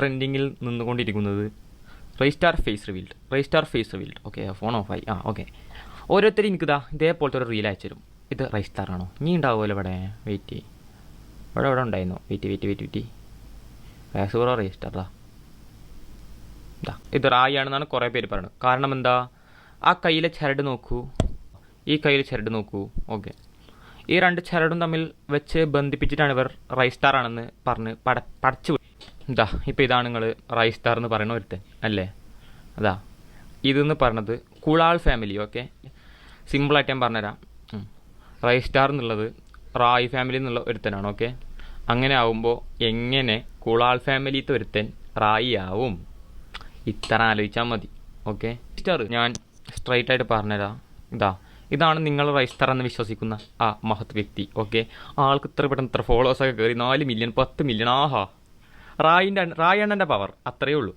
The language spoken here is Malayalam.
ട്രെൻഡിങ്ങിൽ നിന്നുകൊണ്ടിരിക്കുന്നത് റീസ്റ്റാർ ഫേസ് റിവീൽഡ്. ഓക്കെ, ഫോൺ ഓഫായി. ഓക്കെ, ഓരോരുത്തരും എനിക്കിതാ ഇതേപോലത്തെ ഒരു റീൽ അയച്ചു തരും. ഇത് റൈസ്റ്റാറാണോ? നീ ഉണ്ടാവുമല്ലോ ഇവിടെ. വെയിറ്റ് ഇവിടെ ഉണ്ടായിരുന്നു. വെയിറ്റ് റൈസ്റ്റാറാ റീസ്റ്റാറാ. ഇത് റായിയാണെന്നാണ് കുറേ പേര് പറയുന്നത്. കാരണം എന്താ, ആ കയ്യിലെ ചരട് നോക്കൂ, ഈ കയ്യിലെ ചരട് നോക്കൂ. ഓക്കെ, ഈ രണ്ട് ചരടും തമ്മിൽ വെച്ച് ബന്ധിപ്പിച്ചിട്ടാണ് ഇവർ റൈസ്റ്റാർ ആണെന്ന് പറഞ്ഞ് പടച്ചു. ഇപ്പോൾ ഇതാണ് നിങ്ങൾ റൈസ്റ്റാർ എന്ന് പറയുന്ന ഒരുത്തൻ അല്ലേ. ഇതെന്ന് പറഞ്ഞത് കുളാൾ ഫാമിലി. ഓക്കെ, സിമ്പിളായിട്ട് ഞാൻ പറഞ്ഞുതരാം. റൈസ്റ്റാർ എന്നുള്ളത് റായി ഫാമിലി എന്നുള്ള ഒരുത്തനാണ്. ഓക്കെ, അങ്ങനെ ആവുമ്പോൾ എങ്ങനെ കുളാൾ ഫാമിലിത്തെ ഒരുത്തൻ റായി ആവും? ഇത്ര ആലോചിച്ചാൽ മതി. ഓക്കെ, സ്റ്റാർ ഞാൻ സ്ട്രൈറ്റ് ആയിട്ട് പറഞ്ഞുതരാം. ഇതാണ് നിങ്ങൾ റൈസ്റ്റാർ എന്ന് വിശ്വസിക്കുന്ന ആ മഹത് വ്യക്തി. ഓക്കെ, ആൾക്ക് ഇത്ര പെട്ടെന്ന് ഇത്ര ഫോളോവേഴ്സൊക്കെ കയറി 4 മില്യൺ 10 മില്യൺ. റായി അണ്ണൻ്റെ പവർ അത്രയേ ഉള്ളൂ.